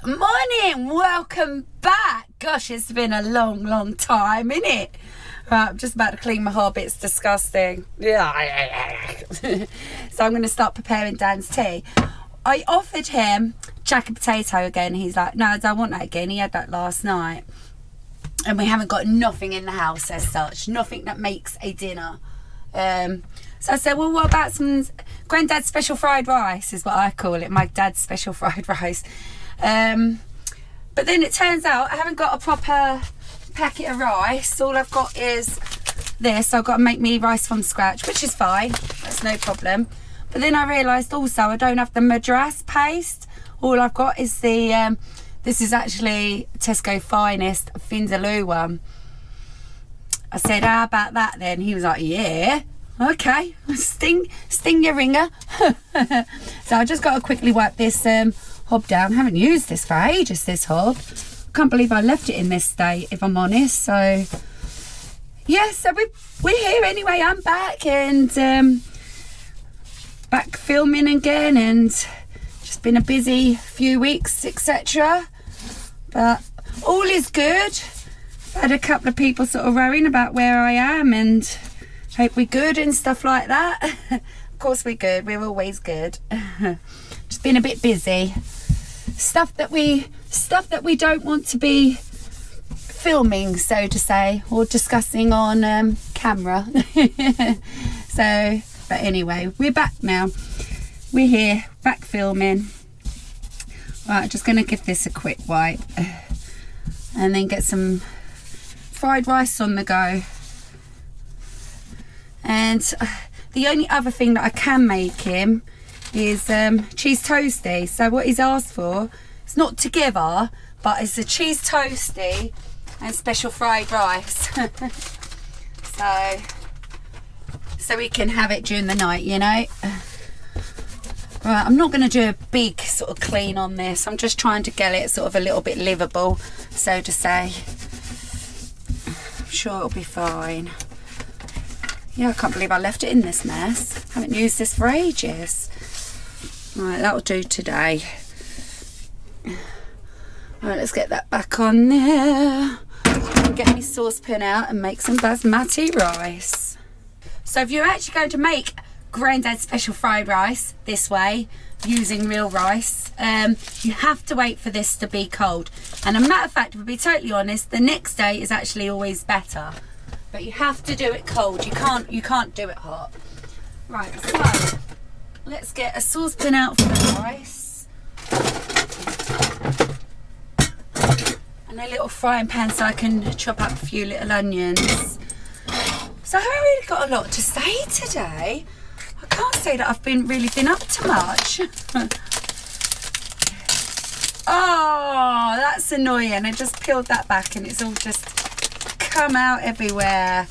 Morning, welcome back. Gosh, it's been a long time, innit? Right, I'm just about to clean my hob. It's disgusting. Yeah. So I'm going to start preparing Dan's tea. I offered him jack and potato again. He's like, no, I don't want that again. He had that last night. And we haven't got nothing in the house as such. Nothing that makes a dinner. So I said, well, what about some Grandad's special fried rice is what I call it. My dad's special fried rice. But then it turns out I haven't got a proper packet of rice. All I've got is this. So I've got to make me rice from scratch, which is fine. That's no problem. But then I realised also I don't have the Madras paste. All I've got is the, this is actually Tesco Finest Vindaloo one. I said, how about that then? He was like, yeah. Okay, sting your ringer. So I just got to quickly wipe this hob down. I haven't used this for ages, this hob. Can't believe I left it in this state, if I'm honest. So yeah, so we're here anyway. I'm back and back filming again, and just been a busy few weeks, etc. But all is good. Had a couple of people sort of worrying about where I am and hope we're good and stuff like that. Of course we're good, we're always good. Just been a bit busy. Stuff that we don't want to be filming, so to say, or discussing on camera. So, but anyway, we're back now. We're here, back filming. Right, just gonna give this a quick wipe and then get some fried rice on the go. And the only other thing that I can make him is cheese toasty. So what he's asked for, it's not together, but it's a cheese toasty and special fried rice. so we can have it during the night, you know. Right, I'm not going to do a big sort of clean on this. I'm just trying to get it sort of a little bit livable, so to say. I'm sure it'll be fine. Yeah, I can't believe I left it in this mess. Haven't used this for ages. Right, that'll do today. Right, let's get that back on there. And get my saucepan out and make some basmati rice. So if you're actually going to make Grandad's special fried rice this way, using real rice, you have to wait for this to be cold. And a matter of fact, to be totally honest, the next day is actually always better. But you have to do it cold. You can't do it hot. Right, so let's get a saucepan out for the rice. And a little frying pan so I can chop up a few little onions. So I haven't really got a lot to say today. I can't say that I've really been up to much. Oh, that's annoying. I just peeled that back and it's all just come out everywhere.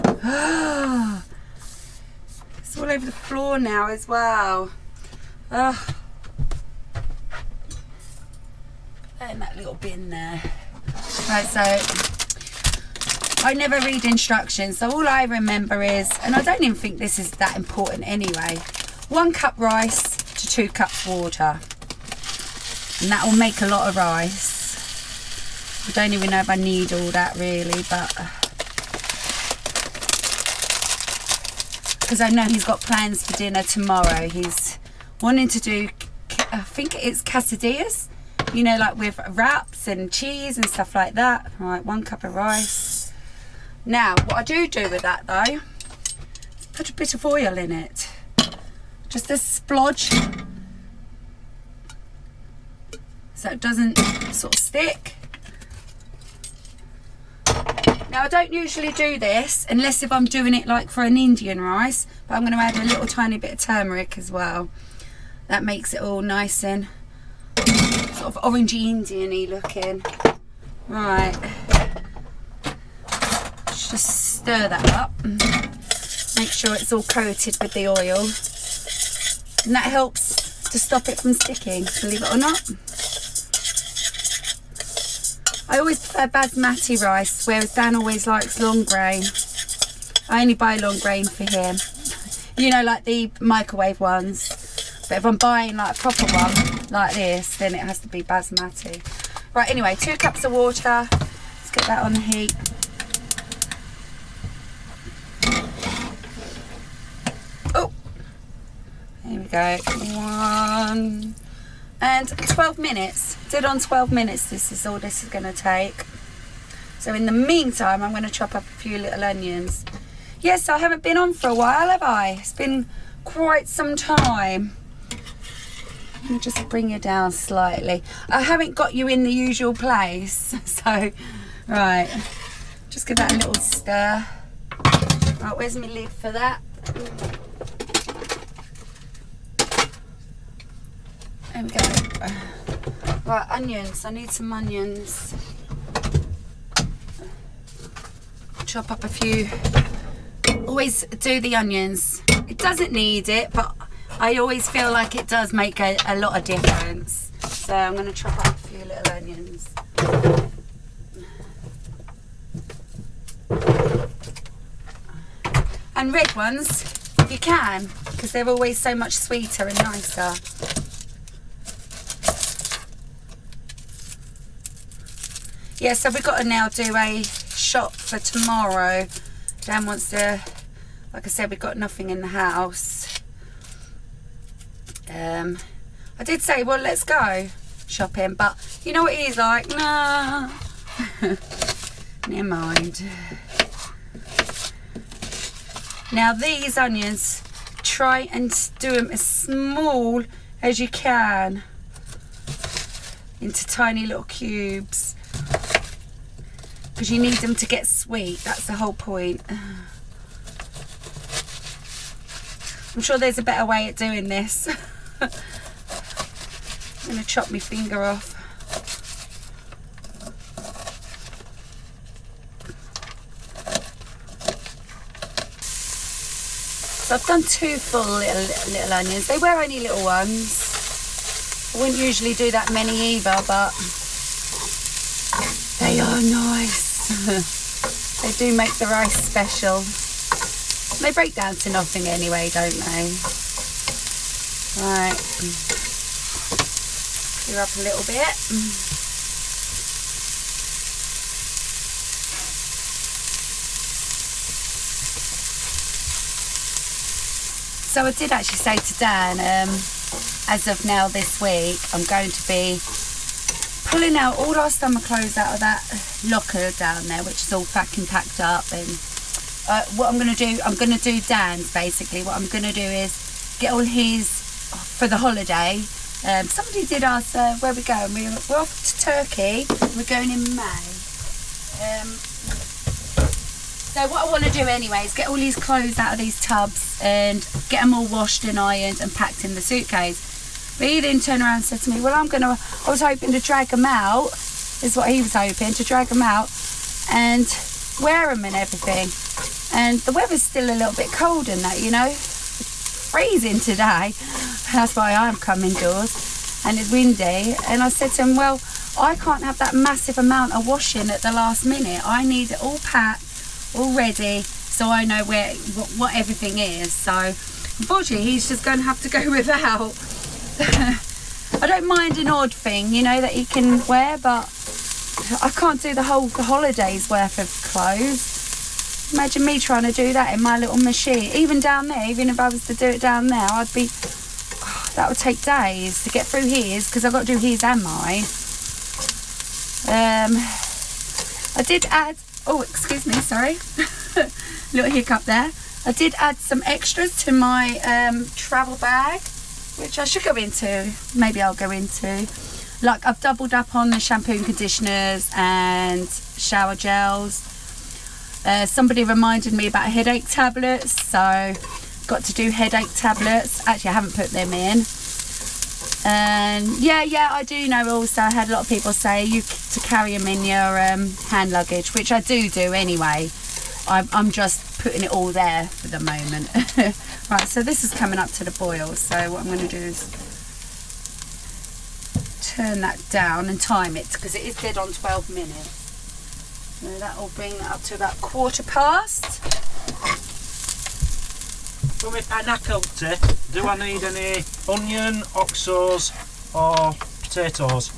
Oh, it's all over the floor now as well. Oh. Put that in that little bin there. Right, so I never read instructions, so all I remember is, and I don't even think this is that important anyway, 1 cup rice to 2 cups water, and that will make a lot of rice. I don't even know if I need all that really, but because I know he's got plans for dinner tomorrow. He's wanting to do, I think it's quesadillas, you know, like with wraps and cheese and stuff like that. Right, 1 cup of rice. Now, what I do with that though, is put a bit of oil in it, just a splodge, so it doesn't sort of stick. Now I don't usually do this unless if I'm doing it like for an Indian rice, but I'm going to add a little tiny bit of turmeric as well. That makes it all nice and sort of orangey Indian-y looking. Right, just stir that up, make sure it's all coated with the oil, and that helps to stop it from sticking, believe it or not. I always prefer basmati rice, whereas Dan always likes long grain. I only buy long grain for him. You know, like the microwave ones. But if I'm buying like a proper one, like this, then it has to be basmati. Right, anyway, 2 cups of water. Let's get that on the heat. Oh, here we go. 1 and 12 minutes. Dead on 12 minutes. This is all this is going to take. So in the meantime, I'm going to chop up a few little onions. Yes, I haven't been on for a while, have I? It's been quite some time. Let me just bring you down slightly. I haven't got you in the usual place. So, right. Just give that a little stir. Right, where's my lid for that? There we go. Right, onions. I need some onions. Chop up a few. Always do the onions. It doesn't need it, but I always feel like it does make a lot of difference. So I'm going to chop up a few little onions. And red ones, if you can, because they're always so much sweeter and nicer. Yeah, so we've got to now do a shop for tomorrow. Dan wants to, like I said, we've got nothing in the house. I did say, well, let's go shopping, but you know what he's like? Nah. Never mind. Now these onions, try and do them as small as you can into tiny little cubes, because you need them to get sweet. That's the whole point. I'm sure there's a better way at doing this. I'm going to chop my finger off. So I've done 2 full little onions. They were only little ones. I wouldn't usually do that many either, but they are nice. They do make the rice special. They break down to nothing anyway, don't they? Right. Clear up a little bit. So I did actually say to Dan, as of now this week, I'm going to be pulling out all our summer clothes out of that locker down there, which is all fucking packed up. And what I'm going to do, I'm going to do Dan's basically. What I'm going to do is get all his for the holiday. Somebody did ask where we're going. We're off to Turkey. We're going in May. So what I want to do anyway is get all these clothes out of these tubs and get them all washed and ironed and packed in the suitcase. But he then turned around and said to me, well, I was hoping to drag them out, is what he was hoping, to drag them out and wear them and everything. And the weather's still a little bit cold and that, you know. It's freezing today. That's why I'm coming indoors. And it's windy. And I said to him, well, I can't have that massive amount of washing at the last minute. I need it all packed, all ready, so I know what everything is. So unfortunately he's just going to have to go without. I don't mind an odd thing, you know, that he can wear, but I can't do the holiday's worth of clothes. Imagine me trying to do that in my little machine. Even down there, even if I was to do it down there, I'd be, that would take days to get through his, because I've got to do his and mine. I did add, oh, excuse me, sorry. Little hiccup there. I did add some extras to my travel bag, which I should go into. Maybe I'll go into. Like, I've doubled up on the shampoo and conditioners and shower gels. Somebody reminded me about headache tablets, so got to do headache tablets. Actually, I haven't put them in. And yeah, I do know also, I had a lot of people say to carry them in your hand luggage, which I do anyway. I'm just putting it all there for the moment. Right, so this is coming up to the boil, so what I'm going to do is turn that down and time it, because it is dead on 12 minutes. So that will bring that up to about 1/4 For my panna cotta, do I need any onion, ox sauce, or potatoes?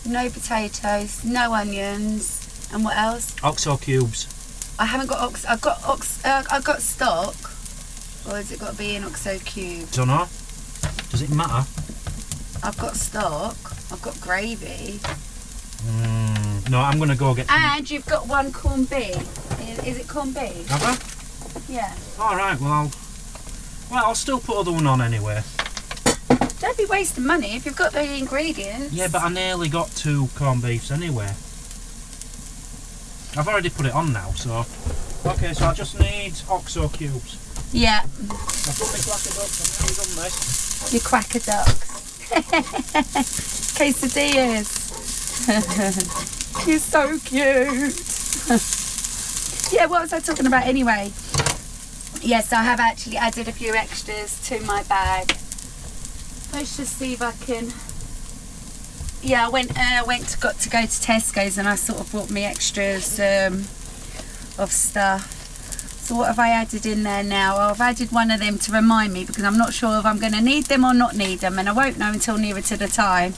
No potatoes, no onions, and what else? Oxo cubes. I haven't got I've got stock. Or has it got to be in Oxo cubes? Don't know. Does it matter? I've got stock. I've got gravy. No, I'm going to go get... And you've got one corned beef. Is it corned beef? Have I? Yeah. Alright, well, I'll still put other one on anyway. Don't be wasting money if you've got the ingredients. Yeah, but I nearly got 2 corned beefs anyway. I've already put it on now, so... Okay, so I just need Oxo cubes. Yeah. I've done my quacker ducks, I've nearly done this. Your quacker ducks. Quesadillas. You're so cute. Yeah, what was I talking about anyway? Yes, I have actually added a few extras to my bag. Let's just see if I can... Yeah, I got to go to Tesco's and I sort of bought me extras of stuff. So what have I added in there now? Well, I've added one of them to remind me because I'm not sure if I'm going to need them or not need them, and I won't know until nearer to the time.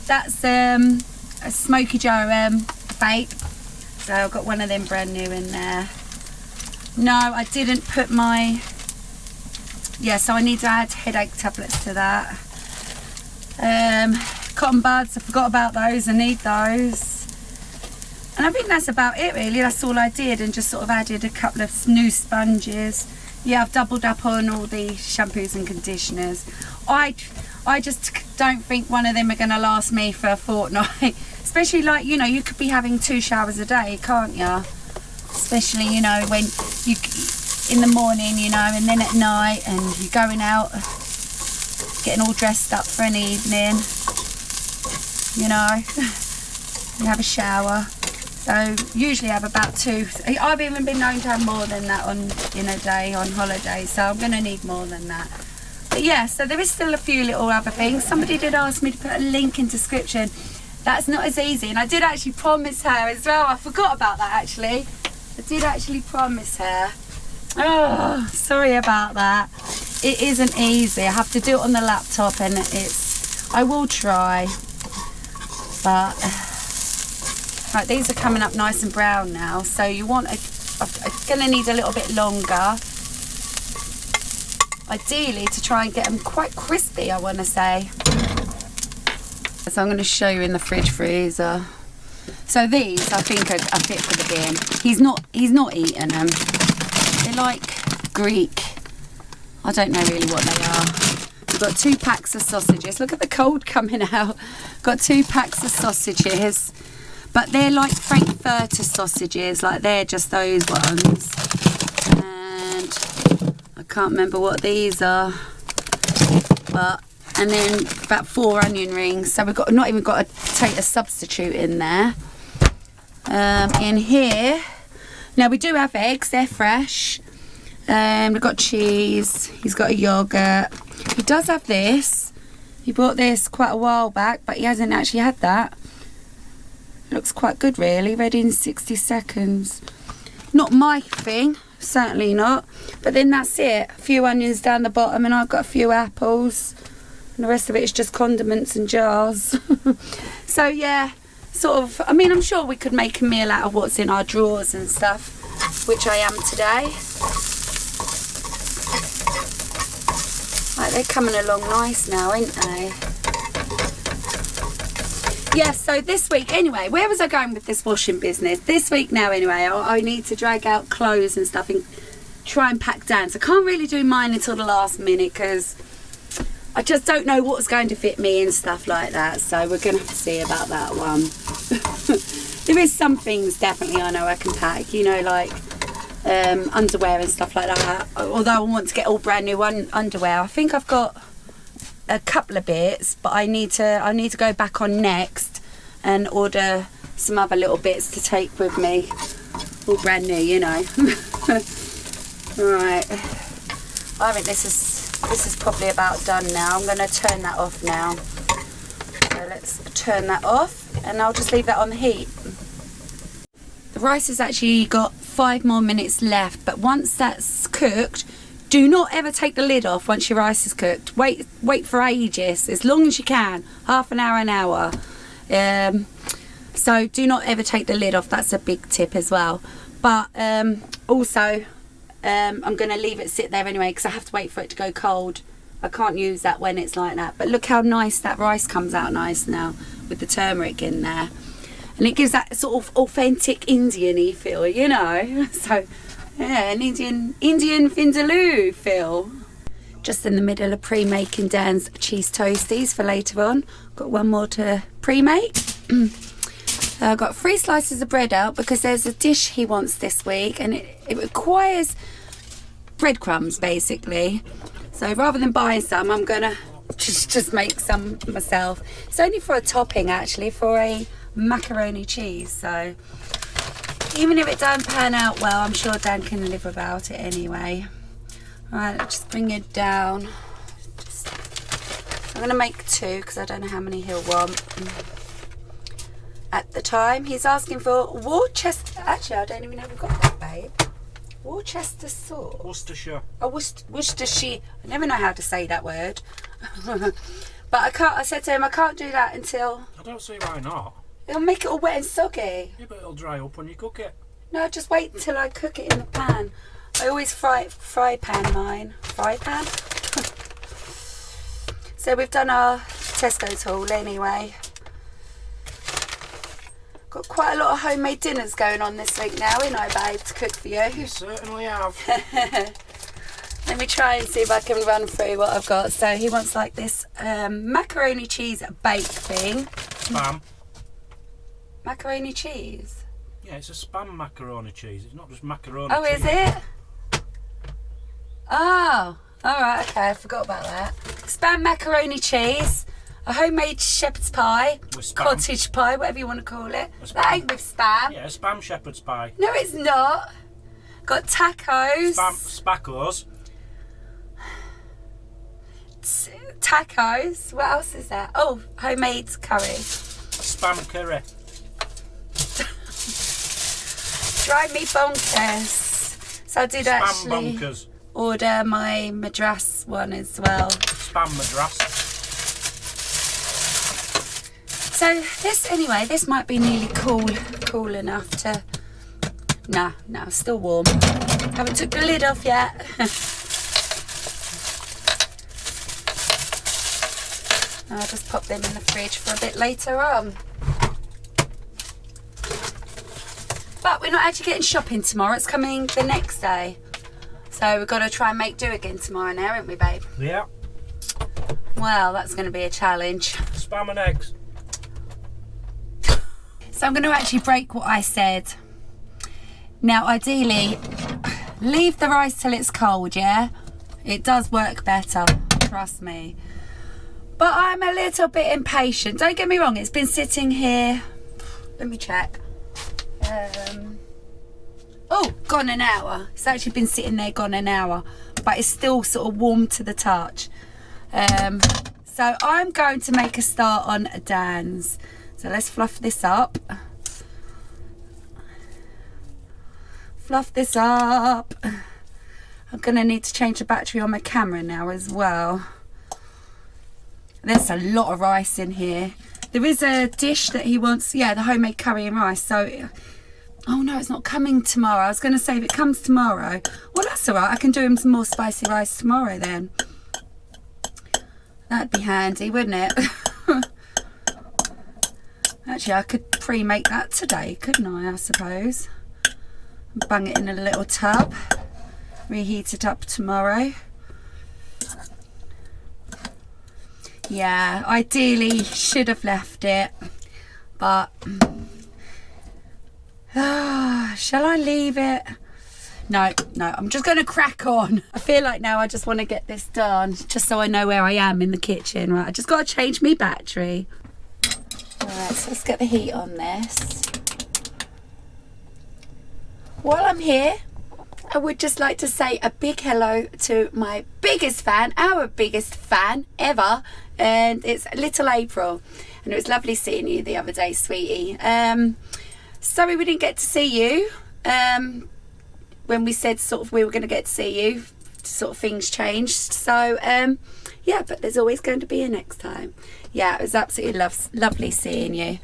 That's a Smoky Joe vape. So I've got one of them brand new in there. No, I didn't put my... Yeah, so I need to add headache tablets to that. Cotton buds, I forgot about those. I need those. And I think that's about it really. That's all I did, and just sort of added a couple of new sponges. Yeah, I've doubled up on all the shampoos and conditioners. I just don't think one of them are going to last me for a fortnight. Especially like, you know, you could be having 2 showers a day, can't you? Especially, you know, when you in the morning, you know, and then at night, and you're going out, getting all dressed up for an evening, you know, you have a shower. So usually I have about 2. I've even been known to have more than that on in a day on holiday, so I'm going to need more than that. But yeah, so there is still a few little other things. Somebody did ask me to put a link in description. That's not as easy, and I did actually promise her as well. I forgot about that actually. I did actually promise her. Oh, sorry about that. It isn't easy. I have to do it on the laptop, and I will try. But right, these are coming up nice and brown now. So you want I'm going to need a little bit longer. Ideally to try and get them quite crispy, I want to say. So I'm going to show you in the fridge freezer. So these I think are fit for the bin. He's not eating them. They're like Greek. I don't know really what they are. We've got 2 packs of sausages. Look at the cold coming out. Got 2 packs of sausages. But they're like Frankfurter sausages. Like they're just those ones. And I can't remember what these are. And then about 4 onion rings. So we've got not even got a potato substitute in there. In here, now we do have eggs. They're fresh. We've got cheese. He's got a yogurt. He does have this. He bought this quite a while back, but he hasn't actually had that. It looks quite good, really. Ready in 60 seconds. Not my thing. Certainly not. But then that's it. A few onions down the bottom, and I've got a few apples. And the rest of it is just condiments and jars. So yeah, sort of, I mean, I'm sure we could make a meal out of what's in our drawers and stuff, which I am today. Right, they're coming along nice now, ain't they? Yeah, so this week, anyway, where was I going with this washing business? This week now, anyway, I need to drag out clothes and stuff and try and pack down. So I can't really do mine until the last minute because I just don't know what's going to fit me and stuff like that. So we're going to have to see about that one. There is some things definitely I know I can pack, you know, like underwear and stuff like that. Although I want to get all brand new underwear. I think I've got a couple of bits, but I need to go back on Next and order some other little bits to take with me. All brand new, you know. Right. I think this is probably about done now. I'm going to turn that off now. So let's turn that off, and I'll just leave that on the heat. The rice has actually got 5 more minutes left, but once that's cooked, Do not ever take the lid off once your rice is cooked. Wait for ages, as long as you can, half an hour, an hour. So do not ever take the lid off. That's a big tip as well. But also, I'm going to leave it sit there anyway because I have to wait for it to go cold. I can't use that when it's like that. But look how nice that rice comes out nice now with the turmeric in there. And it gives that sort of authentic Indian-y feel, you know. So, yeah, an Indian Vindaloo feel. Just in the middle of pre-making Dan's cheese toasties for later on. Got one more to pre-make. I've got 3 slices of bread out because there's a dish he wants this week and it requires breadcrumbs basically. So rather than buying some, I'm gonna just make some myself. It's only for a topping actually, for a macaroni cheese. So even if it don't pan out well, I'm sure Dan can live without it anyway. Alright, let's just bring it down. I'm gonna make 2 because I don't know how many he'll want. At the time, he's asking for Worcester. Actually, I don't even know if we've got that, babe. Worcester sauce. Worcestershire. Oh, Worcestershire. I never know how to say that word. But I can't. I said to him, I can't do that until. I don't see why not. It'll make it all wet and soggy. Yeah, but it'll dry up when you cook it. No, just wait until I cook it in the pan. I always fry pan mine. Fry pan. So we've done our Tesco's haul anyway. Got quite a lot of homemade dinners going on this week now, ain't I, babe, to cook for you? You certainly have. Let me try and see if I can run through what I've got. So he wants like this macaroni cheese bake thing. Spam. Macaroni cheese? Yeah, it's a spam macaroni cheese. It's not just macaroni Oh, cheese. is it? Oh, alright, okay, I forgot about that. Spam macaroni cheese. A homemade shepherd's pie, cottage pie, whatever you want to call it. That ain't with spam. Yeah, spam shepherd's pie. No, it's not. Got tacos. Spackos. Tacos. What else is that? Oh, homemade curry. Spam curry. Drive me bonkers. So I did Spam actually bonkers. Order my Madras one as well. Spam Madras. So this might be nearly cool enough to. No, still warm. Haven't took the lid off yet. I'll just pop them in the fridge for a bit later on. But we're not actually getting shopping tomorrow. It's coming the next day. So we've got to try and make do again tomorrow now, haven't we, babe? Yeah. Well, that's going to be a challenge. Spam and eggs. So I'm going to actually break what I said. Now, ideally, leave the rice till it's cold, yeah? It does work better, trust me. But I'm a little bit impatient. Don't get me wrong, it's been sitting here. Let me check. Oh, gone an hour. It's actually been sitting there gone an hour. But it's still sort of warm to the touch. So I'm going to make a start on Dan's. So let's fluff this up. Fluff this up. I'm going to need to change the battery on my camera now as well. There's a lot of rice in here. There is a dish that he wants, yeah, the homemade curry and rice. So, oh no, it's not coming tomorrow. I was going to say if it comes tomorrow, well, that's all right. I can do him some more spicy rice tomorrow then. That'd be handy, wouldn't it? Actually, I could pre-make that today, couldn't I suppose? Bung it in a little tub. Reheat it up tomorrow. Yeah, ideally should have left it. But, shall I leave it? No, I'm just going to crack on. I feel like now I just want to get this done, just so I know where I am in the kitchen. Right, I just got to change my battery. Alright, so let's get the heat on this. While I'm here, I would just like to say a big hello to my biggest fan, our biggest fan ever, and it's Little April. And it was lovely seeing you the other day, sweetie. Sorry we didn't get to see you when we said sort of we were going to get to see you sort of things changed. So yeah, but there's always going to be a next time. Yeah, it was absolutely lovely seeing you.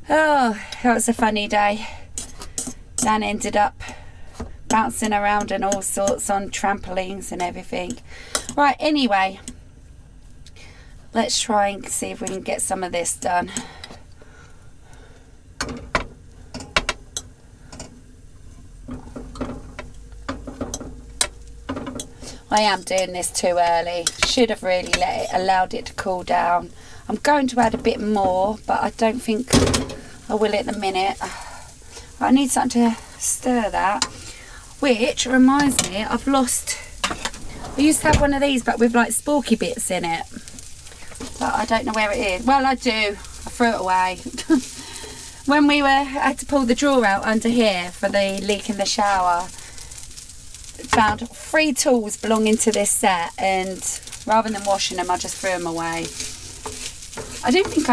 Oh, that was a funny day. Dan ended up bouncing around and all sorts on trampolines and everything. Right, anyway, let's try and see if we can get some of this done. I am doing this too early. Should have really allowed it to cool down. I'm going to add a bit more, but I don't think I will at the minute. I need something to stir that. Which reminds me, I've lost... I used to have one of these, but with like sporky bits in it. But I don't know where it is. Well, I do. I threw it away. When we had to pull the drawer out under here for the leak in the shower, found 3 tools belonging to this set, and rather than washing them, I just threw them away. I didn't think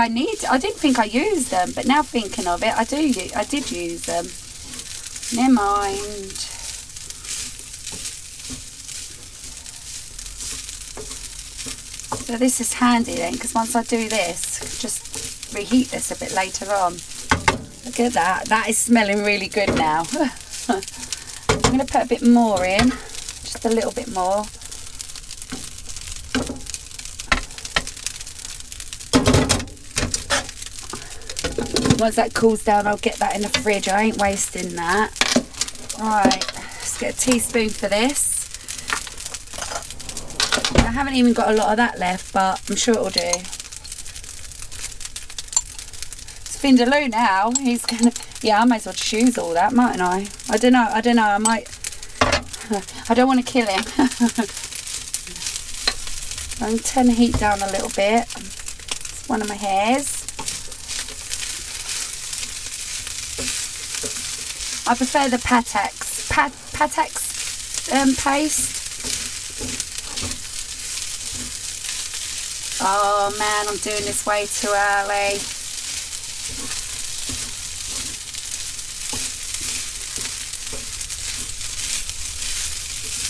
I used them, but now thinking of it, I did use them. Never mind. So this is handy then, because once I do this, I can just reheat this a bit later on. Look at that. That is smelling really good now. I'm going to put a bit more in, just a little bit more. Once that cools down, I'll get that in the fridge. I ain't wasting that. Right, let's get a teaspoon for this. I haven't even got a lot of that left, but I'm sure it'll do. It's Vindaloo now. He's gonna... Yeah, I might as well just use all that, mightn't I? I don't know. I might... I don't want to kill him. I'm going to turn the heat down a little bit. It's one of my hairs. I prefer the Patex paste. Oh man, I'm doing this way too early.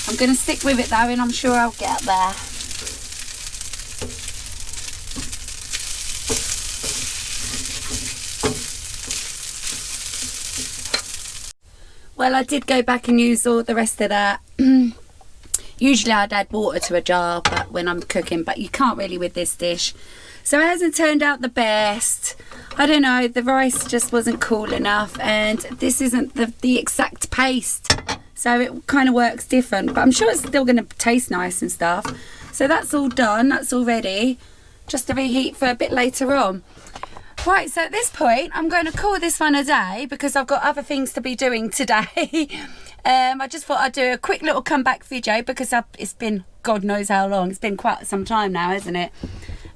I'm going to stick with it though, and I'm sure I'll get there. Well, I did go back and use all the rest of that. Usually I'd add water to a jar but when I'm cooking, but you can't really with this dish. So it hasn't turned out the best. I don't know, the rice just wasn't cool enough, and this isn't the exact paste. So it kind of works different, but I'm sure it's still going to taste nice and stuff. So that's all done, that's all ready. Just to reheat for a bit later on. Right, so at this point, I'm going to call this one a day because I've got other things to be doing today. I just thought I'd do a quick little comeback video because it's been God knows how long. It's been quite some time now, isn't it?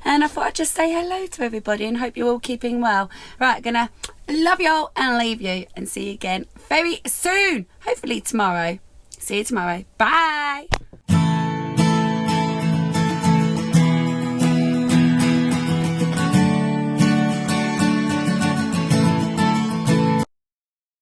And I thought I'd just say hello to everybody and hope you're all keeping well. Right, gonna love you all and leave you and see you again very soon. Hopefully tomorrow. See you tomorrow. Bye.